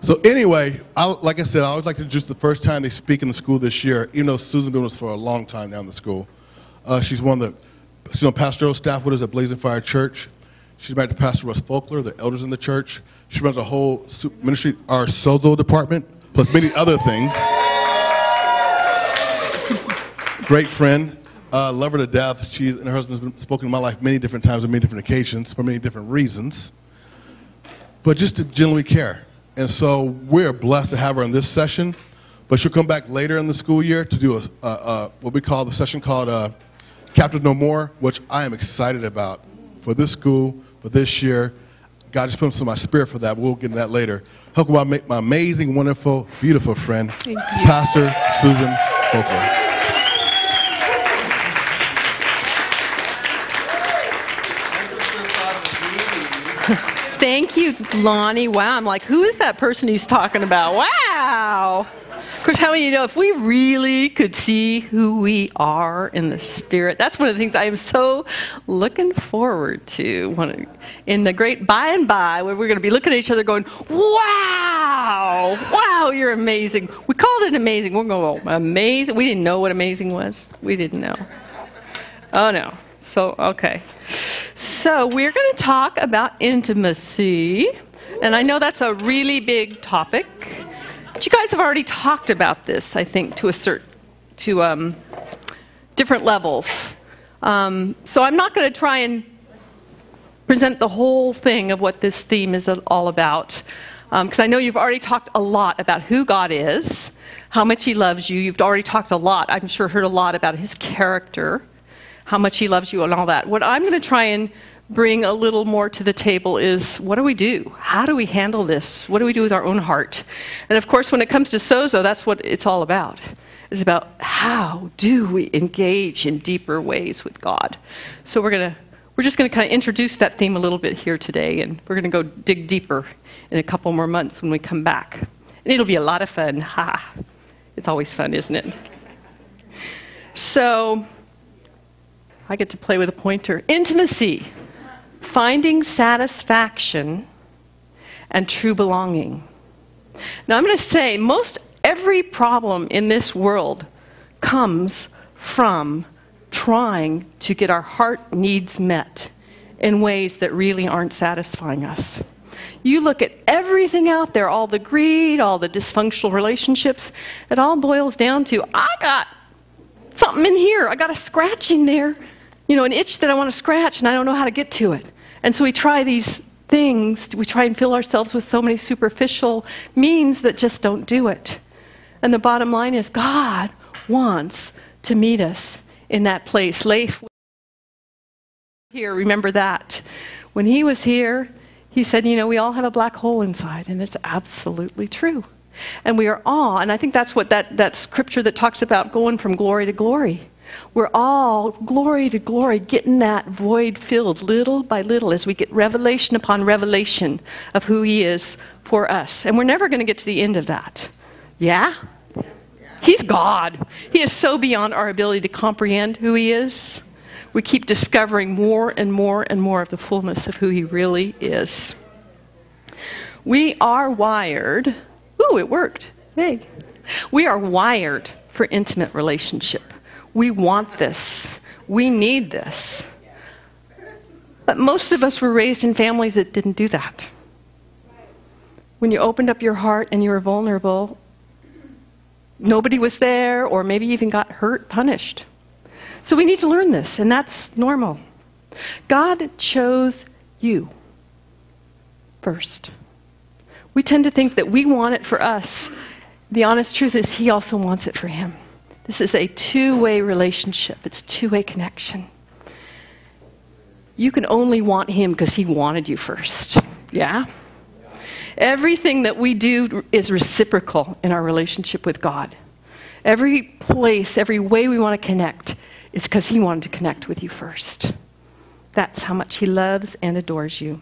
So anyway, like I said, I always like to introduce the first time they speak in the school this year, even though Susan's been with us for a long time now in the school. She's on pastoral staff with us at Blazing Fire Church. She's married to Pastor Russ Fochler, the elders in the church. She runs a whole ministry, our sozo department, plus many other things. Great friend. Love her to death. She and her husband have been spoken in my life many different times on many different occasions for many different reasons. But just to genuinely care. And so we're blessed to have her in this session. But she'll come back later in the school year to do what we call the session called Captive No More, which I am excited about for this school, for this year. God just put some of my spirit for that. We'll get into that later. Help me make my amazing, wonderful, beautiful friend, Pastor Susan Fochler. Thank you, Lonnie. Wow, I'm like, who is that person he's talking about? Wow. Of course, how many of you know if we really could see who we are in the Spirit? That's one of the things I am so looking forward to in the great by and by, where we're going to be looking at each other going, wow, wow, you're amazing. We called it amazing. We're going, oh, amazing. We didn't know what amazing was. We didn't know. Oh, no. So, okay. So we're going to talk about intimacy. And I know that's a really big topic. But you guys have already talked about this, I think, to different levels. So I'm not going to try and present the whole thing of what this theme is all about. Because I know you've already talked a lot about who God is, how much He loves you. You've already talked a lot, I'm sure heard a lot about His character, how much He loves you and all that. What I'm going to try and bring a little more to the table is, what do we do? How do we handle this? What do we do with our own heart? And of course, when it comes to sozo, that's what it's all about. It's about how do we engage in deeper ways with God. So we're just going to kind of introduce that theme a little bit here today, and we're going to go dig deeper in a couple more months when we come back. And it'll be a lot of fun. Ha! It's always fun, isn't it? So I get to play with a pointer. Intimacy. Finding satisfaction and true belonging. Now I'm going to say most every problem in this world comes from trying to get our heart needs met in ways that really aren't satisfying us. You look at everything out there, all the greed, all the dysfunctional relationships, it all boils down to, I got something in here, I got a scratch in there, an itch that I want to scratch and I don't know how to get to it. And so we try these things, we try and fill ourselves with so many superficial means that just don't do it. And the bottom line is God wants to meet us in that place. Leif here, remember that. When he was here, he said, we all have a black hole inside, and it's absolutely true. And we are all, and I think that's what that scripture that talks about going from glory to glory. We're all, glory to glory, getting that void filled little by little as we get revelation upon revelation of who He is for us. And we're never going to get to the end of that. Yeah? He's God. He is so beyond our ability to comprehend who He is. We keep discovering more and more and more of the fullness of who He really is. We are wired. Ooh, it worked. Hey. We are wired for intimate relationship. We want this. We need this. But most of us were raised in families that didn't do that. When you opened up your heart and you were vulnerable, nobody was there, or maybe even got hurt, punished. So we need to learn this, and that's normal. God chose you first. We tend to think that we want it for us. The honest truth is He also wants it for Him. This is a two-way relationship. It's a two-way connection. You can only want Him because He wanted you first. Yeah? Everything that we do is reciprocal in our relationship with God. Every place, every way we want to connect is because He wanted to connect with you first. That's how much He loves and adores you.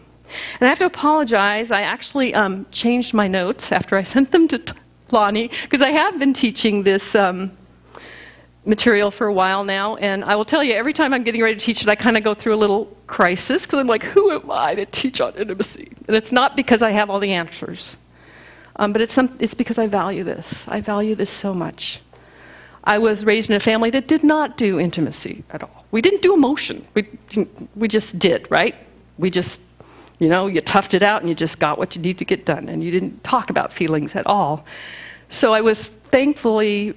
And I have to apologize. I actually changed my notes after I sent them to Lonnie, because I have been teaching this material for a while now, and I will tell you, every time I'm getting ready to teach it, I kind of go through a little crisis, because I'm like, who am I to teach on intimacy? And it's not because I have all the answers. But it's because I value this. I value this so much. I was raised in a family that did not do intimacy at all. We didn't do emotion. We just did, right? We just, you toughed it out and you just got what you need to get done. And you didn't talk about feelings at all. So I was thankfully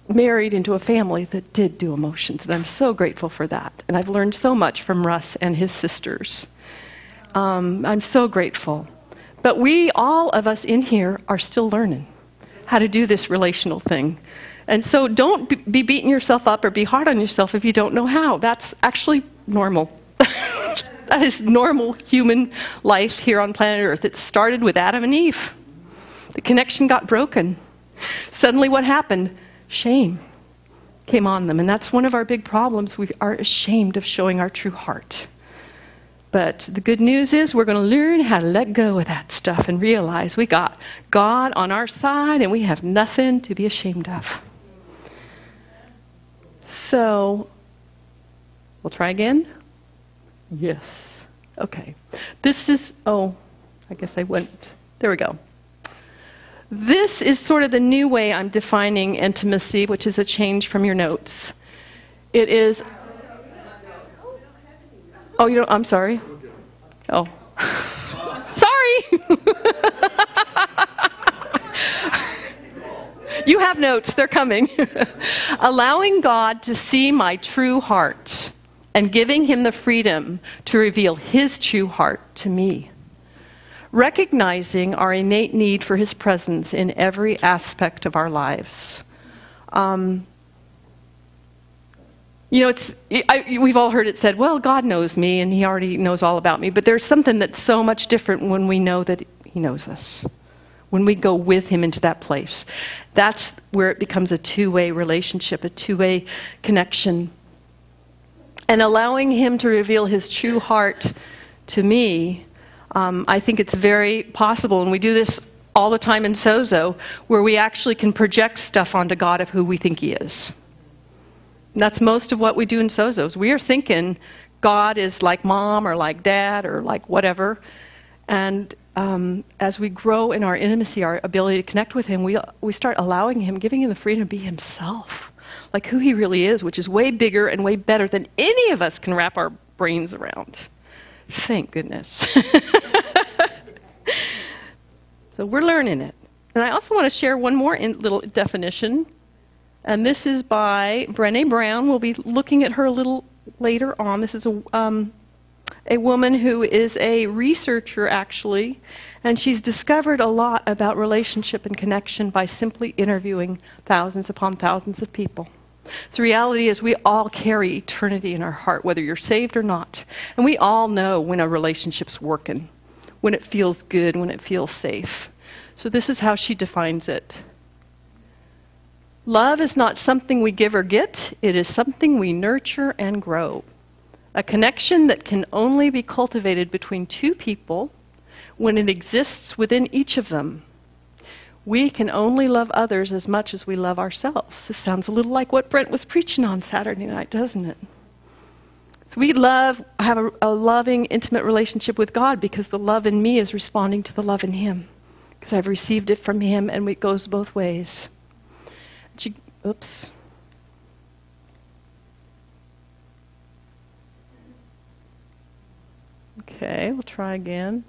married into a family that did do emotions. And I'm so grateful for that. And I've learned so much from Russ and his sisters. I'm so grateful. But all of us in here are still learning how to do this relational thing. And so don't be beating yourself up or be hard on yourself if you don't know how. That's actually normal. That is normal human life here on planet Earth. It started with Adam and Eve. The connection got broken. Suddenly what happened? Shame came on them. And that's one of our big problems. We are ashamed of showing our true heart. But the good news is we're going to learn how to let go of that stuff and realize we got God on our side and we have nothing to be ashamed of. So, we'll try again? Yes. Okay. I guess I went, there we go. This is sort of the new way I'm defining intimacy, which is a change from your notes. It is, I'm sorry. Oh. Sorry! You have notes, they're coming. Allowing God to see my true heart and giving Him the freedom to reveal His true heart to me. Recognizing our innate need for His presence in every aspect of our lives. We've all heard it said, well, God knows me and He already knows all about me. But there's something that's so much different when we know that He knows us. When we go with Him into that place. That's where it becomes a two-way relationship, a two-way connection. And allowing Him to reveal His true heart to me, I think it's very possible, and we do this all the time in Sozo, where we actually can project stuff onto God of who we think He is. And that's most of what we do in Sozos. We are thinking God is like Mom or like Dad or like whatever. And as we grow in our intimacy, our ability to connect with Him, we start allowing Him, giving Him the freedom to be Himself. Like who He really is, which is way bigger and way better than any of us can wrap our brains around. Thank goodness. So we're learning it. And I also want to share one more little definition. And this is by Brené Brown. We'll be looking at her a little later on. This is a woman who is a researcher, actually. And she's discovered a lot about relationship and connection by simply interviewing thousands upon thousands of people. So the reality is we all carry eternity in our heart, whether you're saved or not. And we all know when a relationship's working, when it feels good, when it feels safe. So this is how she defines it. Love is not something we give or get. It is something we nurture and grow. A connection that can only be cultivated between two people when it exists within each of them. We can only love others as much as we love ourselves. This sounds a little like what Brent was preaching on Saturday night, doesn't it? So we have a loving, intimate relationship with God because the love in me is responding to the love in Him. Because I've received it from Him and it goes both ways. Oops. Okay, we'll try again.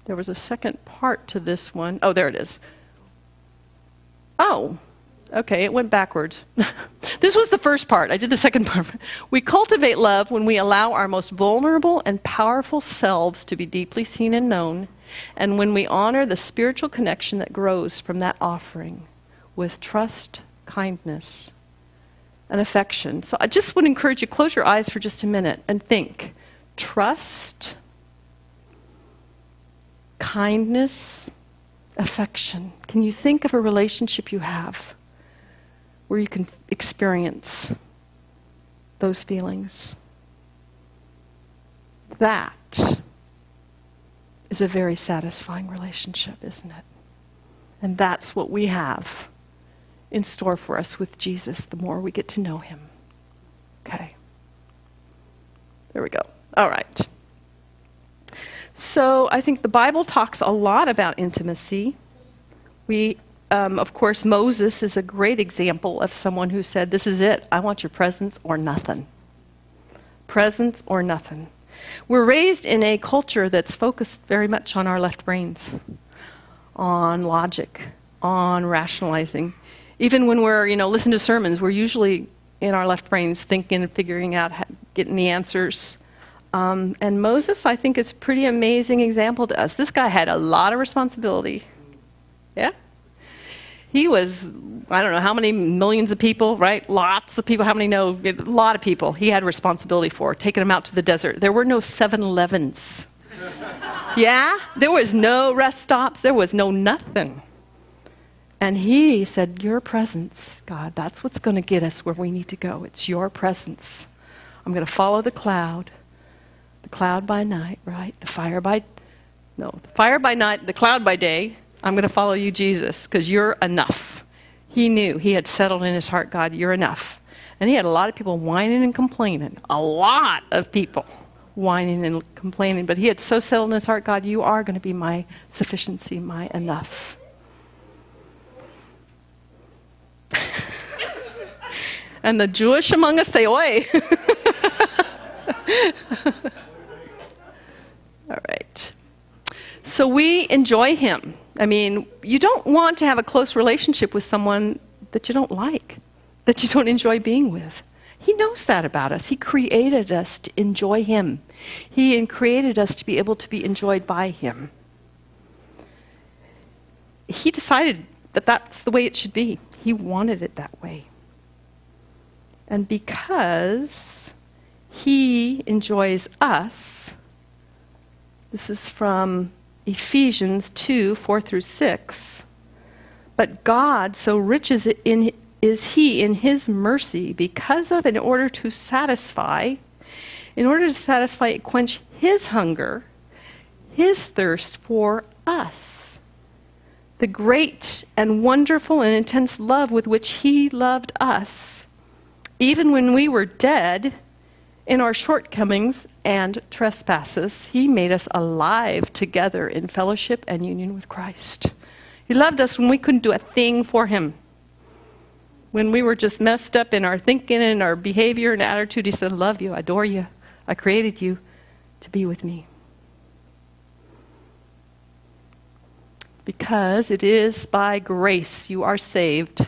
There was a second part to this one. Oh, there it is. Oh, okay, it went backwards. This was the first part. I did the second part. We cultivate love when we allow our most vulnerable and powerful selves to be deeply seen and known, and when we honor the spiritual connection that grows from that offering with trust, kindness, and affection. So I just would encourage you, close your eyes for just a minute and think. Trust, kindness, affection. Can you think of a relationship you have where you can experience those feelings? That is a very satisfying relationship, isn't it? And that's what we have in store for us with Jesus the more we get to know Him. Okay. There we go. All right. So I think the Bible talks a lot about intimacy. Of course, Moses is a great example of someone who said, this is it. I want your presence or nothing. Presence or nothing. We're raised in a culture that's focused very much on our left brains, on logic, on rationalizing. Even when we're, listening to sermons, we're usually in our left brains thinking and figuring out, getting the answers. And Moses, I think, is a pretty amazing example to us. This guy had a lot of responsibility. Yeah? He was, I don't know how many millions of people, right? Lots of people. How many know? A lot of people he had responsibility for, taking them out to the desert. There were no 7-Elevens. Yeah? There was no rest stops. There was no nothing. And he said, your presence, God, that's what's going to get us where we need to go. It's your presence. I'm going to follow the cloud by night, right? The fire by night, the cloud by day. I'm going to follow you, Jesus, because you're enough. He knew. He had settled in his heart, God, you're enough. And he had a lot of people whining and complaining. A lot of people whining and complaining. But he had so settled in his heart, God, you are going to be my sufficiency, my enough. And the Jewish among us say, oi. All right. So we enjoy him. I mean, you don't want to have a close relationship with someone that you don't like, that you don't enjoy being with. He knows that about us. He created us to enjoy him. He created us to be able to be enjoyed by him. He decided that that's the way it should be. He wanted it that way. And because he enjoys us, this is from Ephesians 2, 4 through 6. But God, so rich is he in his mercy, because of, in order to satisfy, quench his hunger, his thirst for us. The great and wonderful and intense love with which he loved us, even when we were dead in our shortcomings and trespasses, he made us alive together in fellowship and union with Christ. He loved us when we couldn't do a thing for him. When we were just messed up in our thinking and our behavior and attitude, he said, I love you, I adore you. I created you to be with me. Because it is by grace you are saved.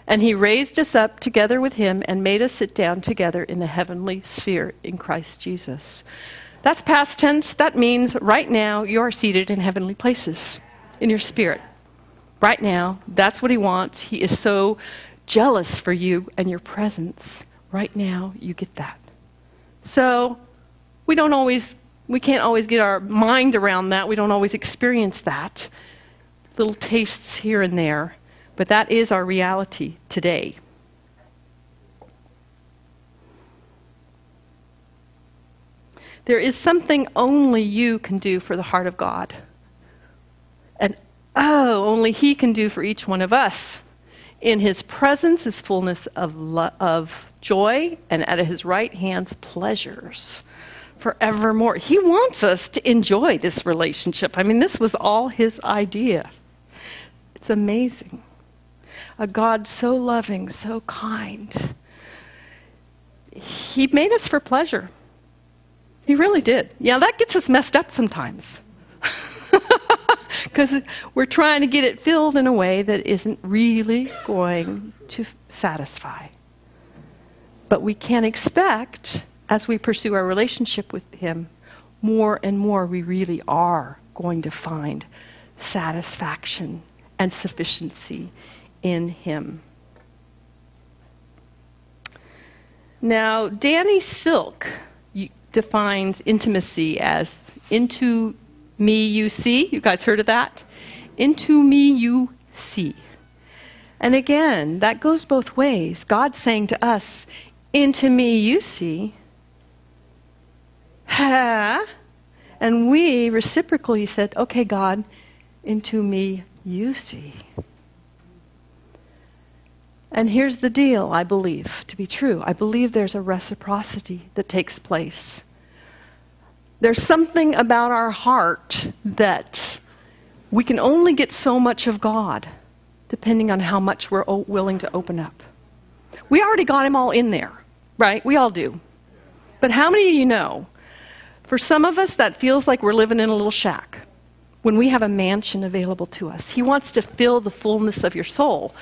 And he raised us up together with him and made us sit down together in the heavenly sphere in Christ Jesus. That's past tense. That means right now you are seated in heavenly places in your spirit. Right now, that's what he wants. He is so jealous for you and your presence. Right now, you get that. So we can't always get our mind around that. We don't always experience that. Little tastes here and there. But that is our reality today. There is something only you can do for the heart of God. And only he can do for each one of us. In his presence is fullness of joy, and at his right hand pleasures forevermore. He wants us to enjoy this relationship. I mean, this was all his idea. It's amazing. A God so loving, so kind. He made us for pleasure. He really did. Yeah, that gets us messed up sometimes. Because we're trying to get it filled in a way that isn't really going to satisfy. But we can expect, as we pursue our relationship with him, more and more we really are going to find satisfaction and sufficiency in him. Now, Danny Silk defines intimacy as into me you see. You guys heard of that? Into me you see. And again, that goes both ways. God's saying to us, into me you see. Ha! And we reciprocally said, okay, God, into me you see. And here's the deal, I believe, to be true. I believe there's a reciprocity that takes place. There's something about our heart that we can only get so much of God depending on how much we're willing to open up. We already got him all in there, right? We all do. But how many of you know, for some of us that feels like we're living in a little shack when we have a mansion available to us. He wants to fill the fullness of your soul,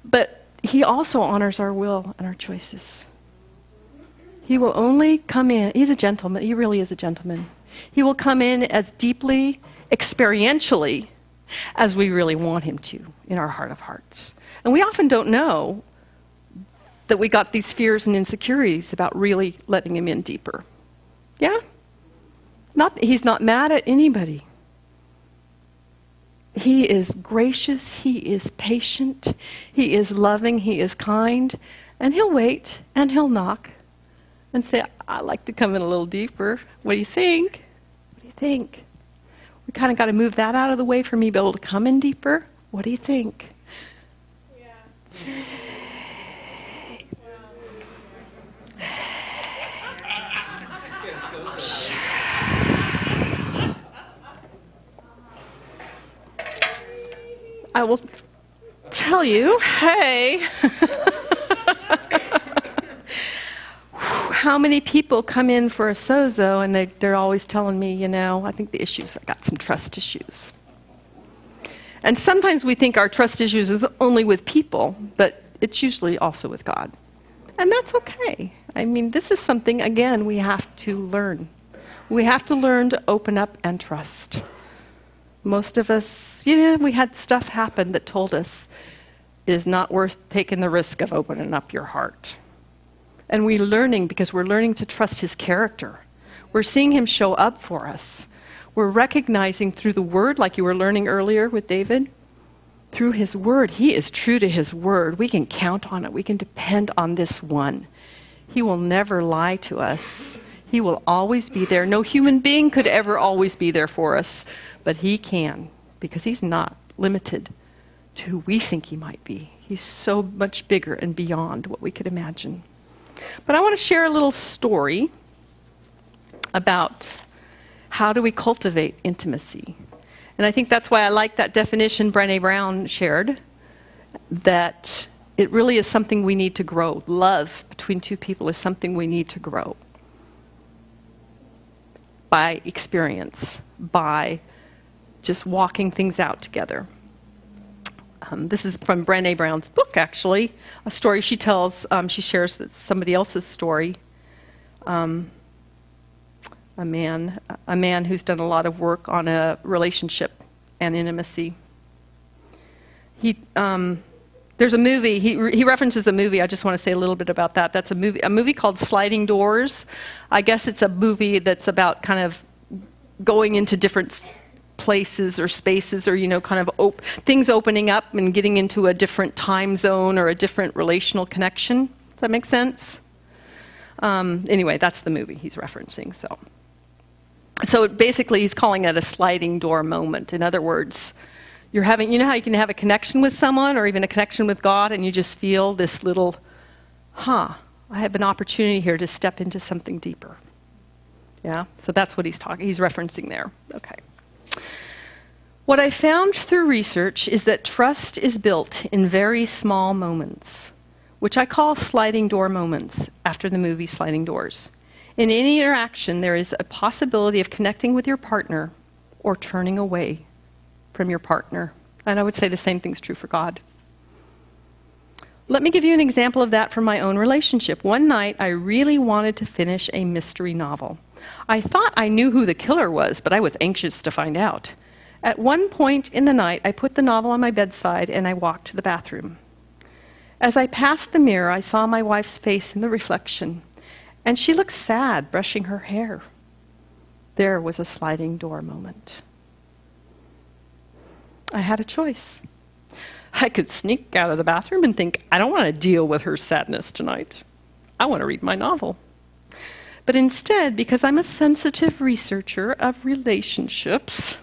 but he also honors our will and our choices. He will only come in, he's a gentleman, he really is a gentleman. He will come in as deeply, experientially, as we really want him to in our heart of hearts. And we often don't know that we got these fears and insecurities about really letting him in deeper. Yeah? He's not mad at anybody. He is gracious, he is patient, he is loving, he is kind, and he'll wait and he'll knock and say, I'd like to come in a little deeper. What do you think? What do you think? We kind of got to move that out of the way for me to be able to come in deeper. What do you think? Yeah. I will tell you, hey, how many people come in for a sozo and they're always telling me, I think the issues, I got some trust issues. And sometimes we think our trust issues is only with people, but it's usually also with God. And that's okay. I mean, this is something, again, we have to learn. We have to learn to open up and trust. Most of us, we had stuff happen that told us it is not worth taking the risk of opening up your heart. And we're learning because we're learning to trust his character. We're seeing him show up for us. We're recognizing through the word, like you were learning earlier with David, through his word, he is true to his word. We can count on it. We can depend on this one. He will never lie to us. He will always be there. No human being could ever always be there for us. But he can, because he's not limited to who we think he might be. He's so much bigger and beyond what we could imagine. But I want to share a little story about how do we cultivate intimacy. And I think that's why I like that definition Brené Brown shared, that it really is something we need to grow. Love between two people is something we need to grow by experience, by just walking things out together. This is from Brené Brown's book, actually, a story she tells. She shares that somebody else's story. A man who's done a lot of work on a relationship and intimacy. There's a movie. He references a movie. I just want to say a little bit about that. That's a movie called Sliding Doors. I guess it's a movie that's about kind of going into different places or spaces, or kind of things opening up and getting into a different time zone or a different relational connection. Does that make sense? Anyway, that's the movie he's referencing. So basically he's calling it a sliding door moment. In other words, you're having, how you can have a connection with someone or even a connection with God and you just feel this little, I have an opportunity here to step into something deeper. Yeah? So that's what he's referencing there. Okay. What I found through research is that trust is built in very small moments, which I call sliding door moments after the movie Sliding Doors. In any interaction, there is a possibility of connecting with your partner or turning away from your partner. And I would say the same thing's true for God. Let me give you an example of that from my own relationship. One night, I really wanted to finish a mystery novel. I thought I knew who the killer was, but I was anxious to find out. At one point in the night, I put the novel on my bedside and I walked to the bathroom. As I passed the mirror, I saw my wife's face in the reflection, and she looked sad, brushing her hair. There was a sliding door moment. I had a choice. I could sneak out of the bathroom and think, I don't want to deal with her sadness tonight. I want to read my novel. But instead, because I'm a sensitive researcher of relationships,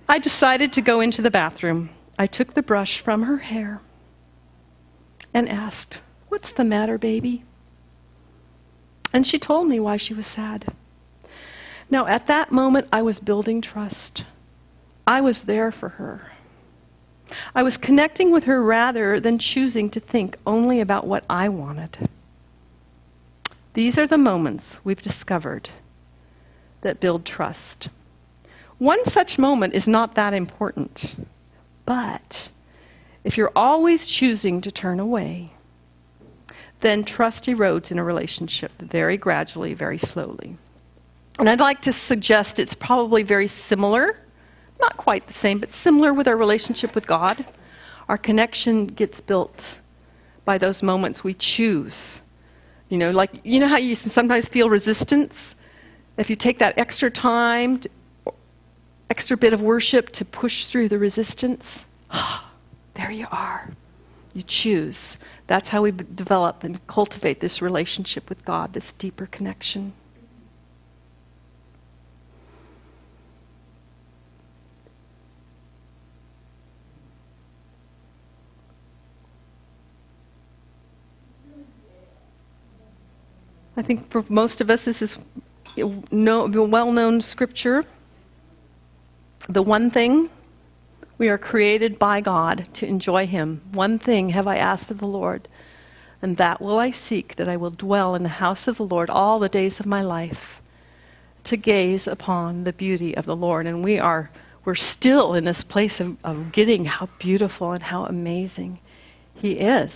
I decided to go into the bathroom. I took the brush from her hair and asked, "What's the matter, baby?" And she told me why she was sad. Now, at that moment, I was building trust. I was there for her. I was connecting with her rather than choosing to think only about what I wanted. These are the moments we've discovered that build trust. One such moment is not that important, but if you're always choosing to turn away, then trust erodes in a relationship very gradually, very slowly. And I'd like to suggest it's probably very similar, not quite the same, but similar with our relationship with God. Our connection gets built by those moments we choose. You know how you sometimes feel resistance? If you take that extra time, extra bit of worship to push through the resistance, there you are. You choose. That's how we develop and cultivate this relationship with God, this deeper connection. I think for most of us this is well-known scripture. The one thing, we are created by God to enjoy Him. One thing have I asked of the Lord, and that will I seek, that I will dwell in the house of the Lord all the days of my life, to gaze upon the beauty of the Lord. And we're still in this place of getting how beautiful and how amazing He is.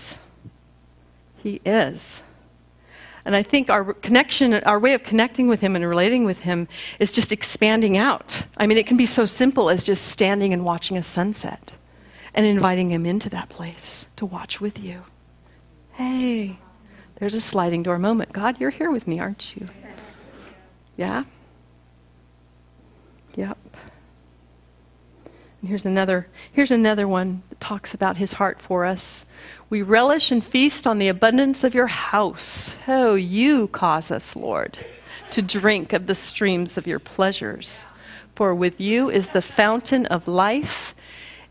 He is. And I think our connection, our way of connecting with Him and relating with Him is just expanding out. I mean, it can be so simple as just standing and watching a sunset and inviting Him into that place to watch with you. Hey, there's a sliding door moment. God, you're here with me, aren't you? Yeah? Yep. And here's another one that talks about His heart for us. We relish and feast on the abundance of your house. Oh, you cause us, Lord, to drink of the streams of your pleasures. For with you is the fountain of life.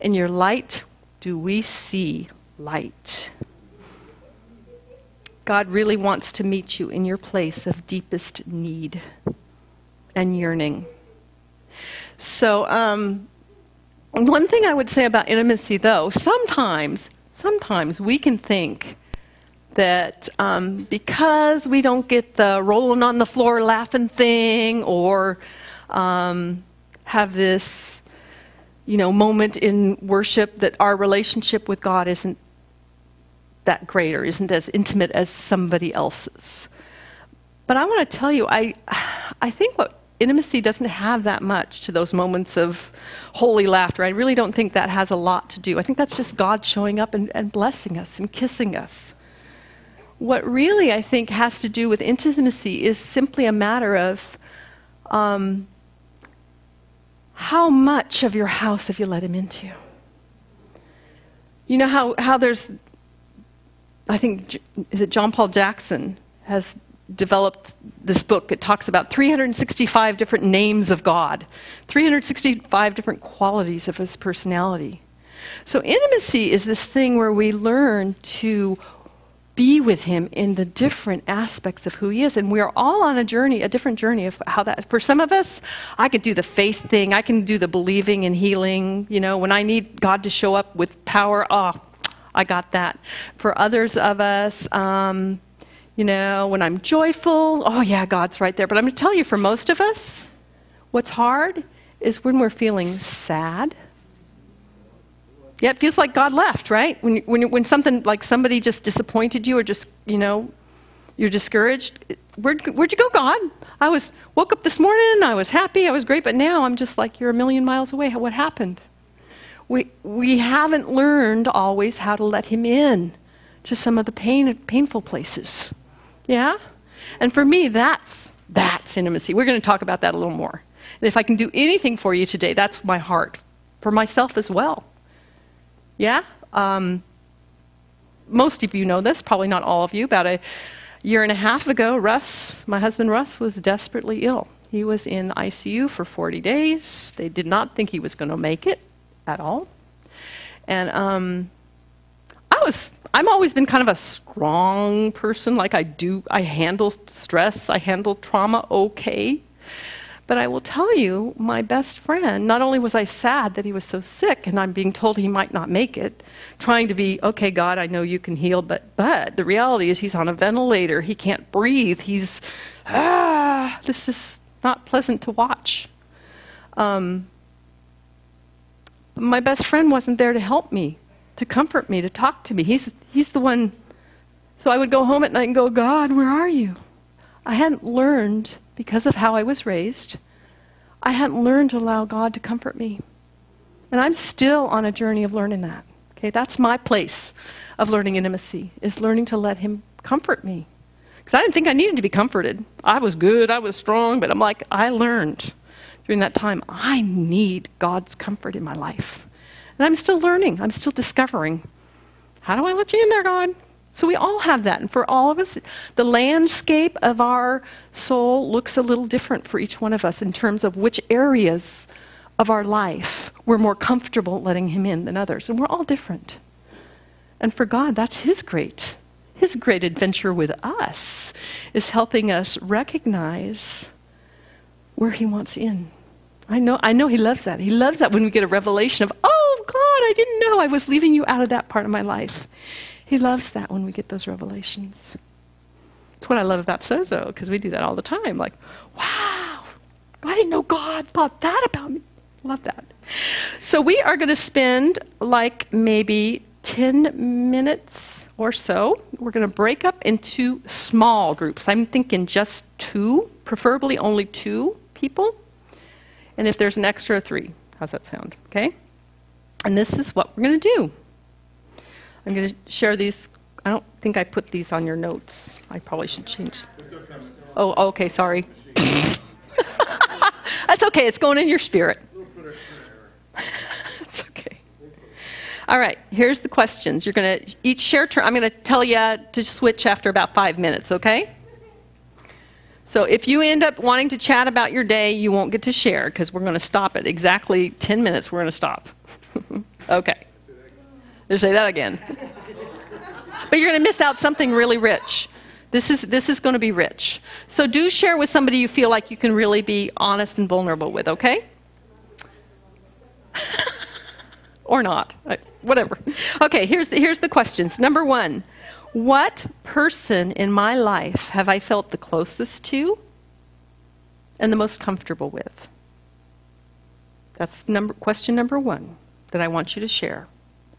In your light do we see light. God really wants to meet you in your place of deepest need and yearning. So, one thing I would say about intimacy, though, sometimes we can think that because we don't get the rolling on the floor laughing thing, or have this, moment in worship, that our relationship with God isn't that great or isn't as intimate as somebody else's. But I want to tell you, I think what intimacy doesn't have that much to those moments of holy laughter. I really don't think that has a lot to do. I think that's just God showing up and blessing us and kissing us. What really, I think, has to do with intimacy is simply a matter of how much of your house have you let Him into? You know how there's, I think, is it John Paul Jackson has developed this book. It talks about 365 different names of God, 365 different qualities of His personality. So intimacy is this thing where we learn to be with Him in the different aspects of who He is. And we are all on a journey, a different journey of how that, for some of us, I could do the faith thing, I can do the believing and healing, when I need God to show up with power, I got that. For others of us, when I'm joyful, oh yeah, God's right there. But I'm going to tell you, for most of us, what's hard is when we're feeling sad. Yeah, it feels like God left, right? When something, like somebody just disappointed you, or just, you're discouraged. Where'd you go, God? I woke up this morning, I was happy, I was great, but now I'm just like, you're a million miles away. What happened? We haven't learned always how to let Him in to some of the painful places. Yeah? And for me, that's intimacy. We're going to talk about that a little more. And if I can do anything for you today, that's my heart. For myself as well. Yeah? Most of you know this, probably not all of you. About a year and a half ago, my husband Russ, was desperately ill. He was in ICU for 40 days. They did not think he was going to make it at all. And I'm always been kind of a strong person. Like I handle stress, I handle trauma okay. But I will tell you, my best friend, not only was I sad that he was so sick and I'm being told he might not make it, trying to be, okay, God, I know you can heal, but the reality is he's on a ventilator. He can't breathe. This is not pleasant to watch. My best friend wasn't there to help me, to comfort me, to talk to me. He's the one. So I would go home at night and go, God, where are you? I hadn't learned, because of how I was raised, I hadn't learned to allow God to comfort me. And I'm still on a journey of learning that. Okay, that's my place of learning intimacy, is learning to let him comfort me. Because I didn't think I needed to be comforted. I was good, I was strong, but I'm like, I learned during that time, I need God's comfort in my life. And I'm still learning, I'm still discovering. How do I let you in there, God? So we all have that. And for all of us, the landscape of our soul looks a little different for each one of us in terms of which areas of our life we're more comfortable letting him in than others. And we're all different. And for God, that's his great adventure with us, is helping us recognize where he wants in. I know he loves that. He loves that when we get a revelation of, oh, God, I didn't know I was leaving you out of that part of my life. He loves that when we get those revelations. That's what I love about Sozo, because we do that all the time. Like, wow, I didn't know God thought that about me. Love that. So we are going to spend like maybe 10 minutes or so. We're going to break up into small groups. I'm thinking just 2, preferably only 2 people. And if there's an extra, 3. How's that sound? Okay? And this is what we're going to do. I'm going to share these. I don't think I put these on your notes. I probably should change. Oh, okay, sorry. That's okay. It's going in your spirit. It's okay. All right, here's the questions. You're going to each share turn. I'm going to tell you to switch after about 5 minutes, okay? So if you end up wanting to chat about your day, you won't get to share, because we're going to stop at exactly 10 minutes. We're going to stop. Okay. Just say that again. But you're going to miss out something really rich. This is going to be rich. So do share with somebody you feel like you can really be honest and vulnerable with, okay? Or not. Whatever. Okay, here's the questions. Number 1, what person in my life have I felt the closest to and the most comfortable with? That's question number 1 that I want you to share.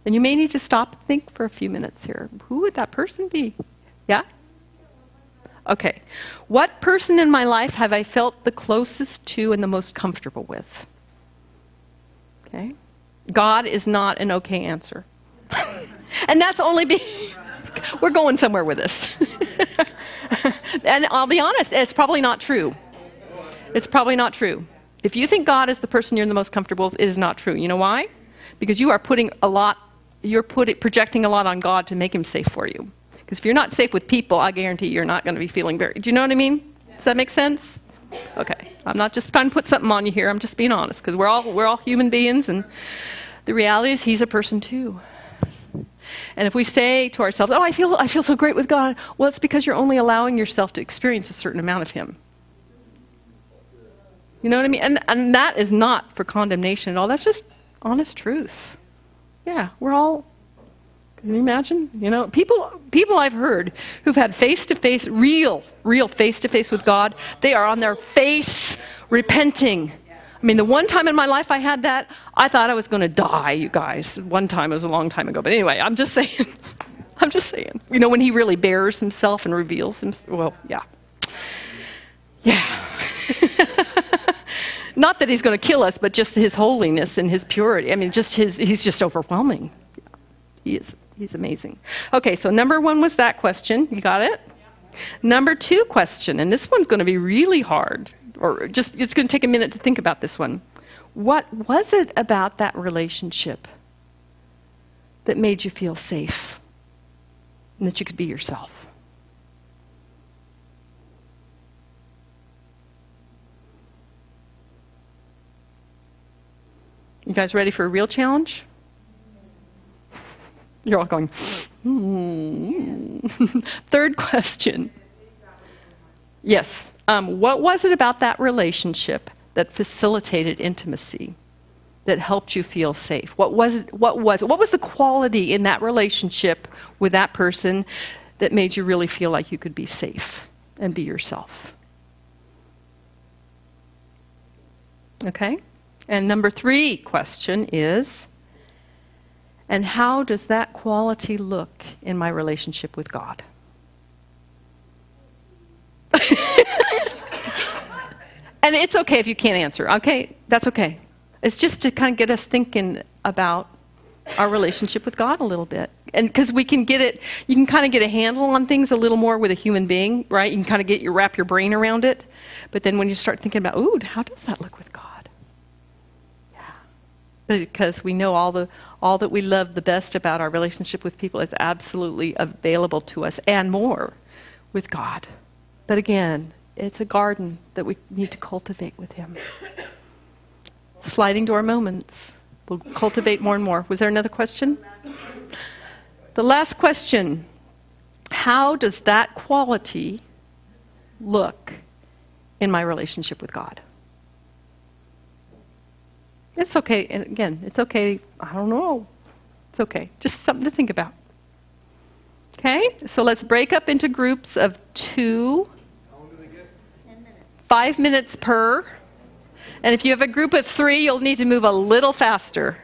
And you may need to stop and think for a few minutes here. Who would that person be? Yeah? Okay. What person in my life have I felt the closest to and the most comfortable with? Okay. God is not an okay answer. And that's only we're going somewhere with this. And I'll be honest, it's probably not true. It's probably not true. If you think God is the person you're the most comfortable with, it is not true. You know why? Because you are projecting a lot on God to make him safe for you. Because if you're not safe with people, I guarantee you're not going to be feeling do you know what I mean? Does that make sense? Okay. I'm not just trying to put something on you here. I'm just being honest, because we're all human beings, and the reality is he's a person too. And if we say to ourselves, oh, I feel so great with God, well, it's because you're only allowing yourself to experience a certain amount of him. You know what I mean? And that is not for condemnation at all. That's just honest truth. Yeah, we're all, can you imagine? You know, people I've heard who've had face-to-face, real face-to-face with God, they are on their face repenting. I mean, the one time in my life I had that, I thought I was going to die, you guys. One time, it was a long time ago. But anyway, I'm just saying. You know, when he really bears himself and reveals himself. Well, yeah. Yeah. Not that he's going to kill us, but just his holiness and his purity. I mean, he's just overwhelming. He's amazing. Okay, so number 1 was that question. You got it? Number 2 question, and this one's going to be really hard. Or it's going to take a minute to think about this one. What was it about that relationship that made you feel safe and that you could be yourself? You guys ready for a real challenge? You're all going, Third question. Yes. What was it about that relationship that facilitated intimacy, that helped you feel safe? What was it? What was the quality in that relationship with that person that made you really feel like you could be safe and be yourself? Okay? And number 3 question is, and how does that quality look in my relationship with God? And it's okay if you can't answer, okay? That's okay. It's just to kind of get us thinking about our relationship with God a little bit. And because we can get it, you can kind of get a handle on things a little more with a human being, right? You can kind of wrap your brain around it. But then when you start thinking about, ooh, how does that look with God? Yeah. Because we know all that we love the best about our relationship with people is absolutely available to us and more with God. But again, it's a garden that we need to cultivate with Him. Sliding door moments. We'll cultivate more and more. Was there another question? The last question. How does that quality look in my relationship with God? It's okay. And again, it's okay. I don't know. It's okay. Just something to think about. Okay? So let's break up into groups of 2. 5 minutes per. And if you have a group of 3, you'll need to move a little faster.